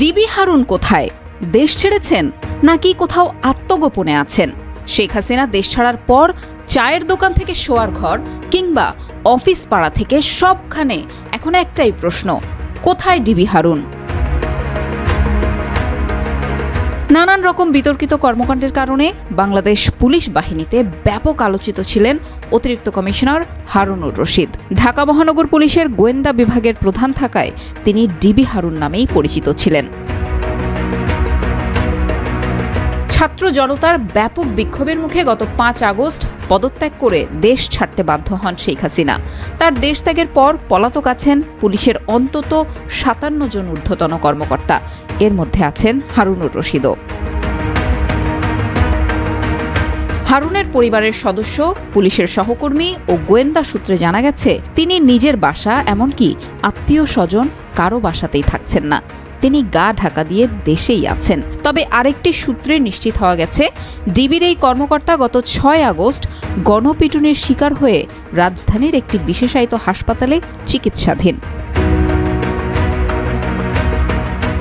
DB Harun কোথায়? দেশ ছেড়েছেন নাকি কোথাও আত্মগোপনে আছেন? শেখ হাসিনা দেশ ছাড়ার পর চায়ের দোকান থেকে শোয়ার ঘর কিংবা অফিস পাড়া থেকে সবখানে এখন একটাই প্রশ্ন, কোথায় ডিবি হারুন? নানান রকম বিতর্কিত কর্মকাণ্ডের কারণে বাংলাদেশ পুলিশ বাহিনীতে ব্যাপক আলোচিত ছিলেন অতিরিক্ত কমিশনার হারুনুর রশিদ। ঢাকা মহানগর পুলিশের গোয়েন্দা বিভাগের প্রধান থাকায় তিনি ডিবি হারুন নামেই পরিচিত ছিলেন। ছাত্র জনতার ব্যাপক বিক্ষোভের মুখে গত 5 আগস্ট পদত্যাগ করে দেশ ছাড়তে বাধ্য হন শেখ হাসিনা। তার দেশ ত্যাগের পর পলাতক আছেন পুলিশের অন্তত 57 জন ঊর্ধ্বতন কর্মকর্তা, এর মধ্যে আছেন হারুনুর রশিদও। হারুনের পরিবারের সদস্য, পুলিশের সহকর্মী ও গোয়েন্দা সূত্রে জানা গেছে তিনি নিজের বাসা এমনকি আত্মীয় স্বজন কারো বাসাতেই থাকছেন না, তিনি গা ঢাকা দিয়ে দেশেই আছেন। তবে আরেকটি সূত্রে নিশ্চিত হওয়া গেছে ডিবির এই কর্মকর্তা গত 6 আগস্ট গণপিটুনির শিকার হয়ে রাজধানীর একটি বিশেষায়িত হাসপাতালে চিকিৎসাধীন।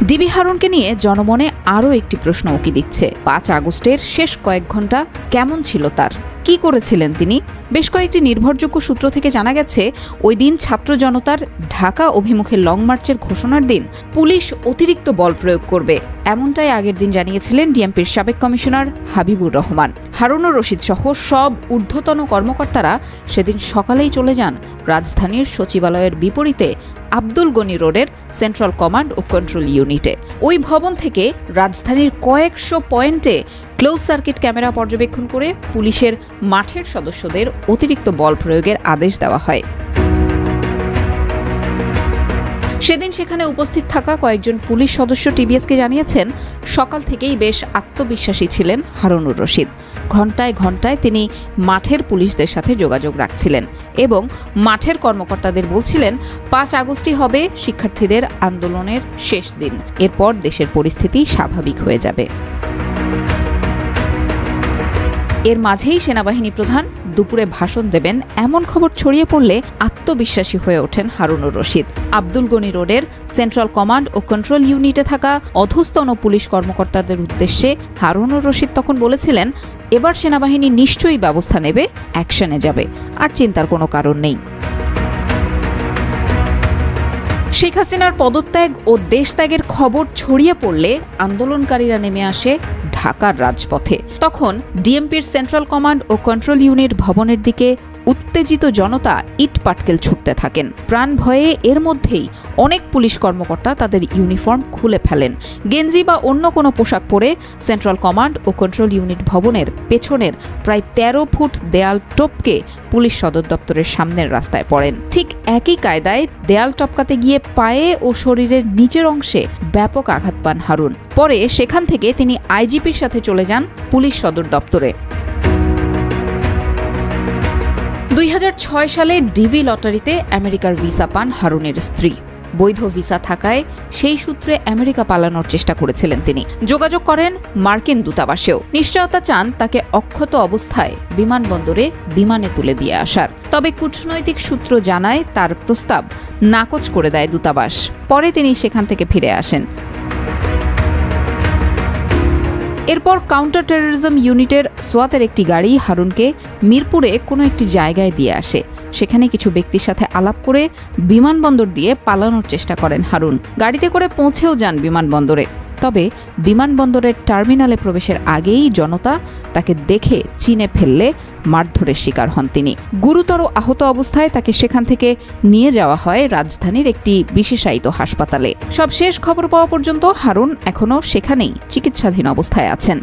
ডিবি হারুনকে নিয়ে জনমনে আরও একটি প্রশ্ন উকি দিচ্ছে। 5 আগস্টের শেষ কয়েক ঘন্টা কেমন ছিল তার? কি করেছিলেন তিনি? বেশ কয়েকটি নির্ভরযোগ্য সূত্র থেকে জানা গেছে ওই দিন ছাত্র জনতার ঢাকা অভিমুখে লং মার্চের ঘোষণার দিন পুলিশ অতিরিক্ত বল প্রয়োগ করবে, এমনটাই আগের দিন জানিয়েছিলেন ডিএমপির সাবেক কমিশনার হাবিবুর রহমান। হারুনুর রশিদ সহ সব ঊর্ধ্বতন কর্মকর্তারা সেদিন সকালেই চলে যান রাজধানীর সচিবালয়ের বিপরীতে আব্দুল গনি রোডের সেন্ট্রাল কমান্ড ও কন্ট্রোল ইউনিটে। ওই ভবন থেকে রাজধানীর কয়েকশো পয়েন্টে ক্লোজ সার্কিট ক্যামেরা পর্যবেক্ষণ করে পুলিশের মাঠের সদস্যদের অতিরিক্ত বল প্রয়োগের আদেশ দেওয়া হয়। সেদিন সেখানে উপস্থিত থাকা কয়েকজন পুলিশ সদস্য টিবিএসকে জানিয়েছেন সকাল থেকেই বেশ আত্মবিশ্বাসী ছিলেন হারুনুর রশিদ। ঘণ্টায় ঘণ্টায় তিনি মাঠের পুলিশদের সাথে যোগাযোগ রাখছিলেন এবং মাঠের কর্মকর্তাদের বলছিলেন 5 আগস্টই হবে শিক্ষার্থীদের আন্দোলনের শেষ দিন, এরপর দেশের পরিস্থিতি স্বাভাবিক হয়ে যাবে। এর মাঝেই সেনাবাহিনী প্রধান দুপুরে ভাষণ দেবেন এমন খবর ছড়িয়ে পড়লে আত্মবিশ্বাসী হয়ে ওঠেন হারুনুর রশিদ। আব্দুল গনি রোডের সেন্ট্রাল কমান্ড ও কন্ট্রোল ইউনিটে থাকা অধস্তন পুলিশ কর্মকর্তাদের উদ্দেশ্যে হারুনুর রশিদ তখন বলেছিলেন, এবার সেনাবাহিনী নিশ্চয়ই ব্যবস্থা নেবে, অ্যাকশনে যাবে, আর চিন্তার কোনো কারণ নেই। শেখ হাসিনার পদত্যাগ ও দেশ ত্যাগের খবর ছড়িয়ে পড়লে আন্দোলনকারীরা নেমে আসে ঢাকার রাজপথে। তখন ডিএমপির সেন্ট্রাল কমান্ড ও কন্ট্রোল ইউনিট ভবনের দিকে উত্তেজিত জনতা ইট পাটকেল ছুটতে থাকেন। প্রাণ ভয়ে এর মধ্যেই অনেক পুলিশ কর্মকর্তা তাদের ইউনিফর্ম খুলে ফেলেন। গেঞ্জি বা অন্য কোনো পোশাক পরে সেন্ট্রাল কমান্ড ও কন্ট্রোল ইউনিট ভবনের পেছনের প্রায় 13 ফুট দেয়াল টপকে পুলিশ সদর দপ্তরের সামনের রাস্তায় পড়েন। ঠিক একই কায়দায় দেয়াল টপকাতে গিয়ে পায়ে ও শরীরের নিচের অংশে ব্যাপক আঘাত পান হারুন। পরে সেখান থেকে তিনি আইজিপির সাথে চলে যান পুলিশ সদর দপ্তরে। 2006 সালে ডিবি লটারিতে আমেরিকার ভিসা পান হারুনের স্ত্রী। বৈধ ভিসা থাকায় সেই সূত্রে আমেরিকা পালানোর চেষ্টা করেছিলেন তিনি। যোগাযোগ করেন মার্কিন দূতাবাসেও, নিশ্চয়তা চান তাকে অক্ষত অবস্থায় বিমানবন্দরে বিমানে তুলে দিয়ে আসার। তবে কূটনৈতিক সূত্র জানায় তার প্রস্তাব নাকচ করে দেয় দূতাবাস। পরে তিনি সেখান থেকে ফিরে আসেন। এরপর কাউন্টার টেরোরিজম ইউনিটের সোয়াতের একটি গাড়ি হারুনকে মিরপুরে কোনো একটি জায়গায় দিয়ে আসে। সেখানে কিছু ব্যক্তির সাথে আলাপ করে বিমানবন্দর দিয়ে পালানোর চেষ্টা করেন হারুন। গাড়িতে করে পৌঁছেও যান বিমানবন্দরে। তবে বিমানবন্দরের টার্মিনালে প্রবেশের আগেই জনতা তাকে দেখে চিনে ফেললে মারধরের শিকার হন তিনি। গুরুতর আহত অবস্থায় তাকে সেখান থেকে নিয়ে যাওয়া হয় রাজধানীর একটি বিশেষায়িত হাসপাতালে। সব শেষ খবর পাওয়া পর্যন্ত হারুন এখনও সেখানেই চিকিৎসাধীন অবস্থায় আছেন।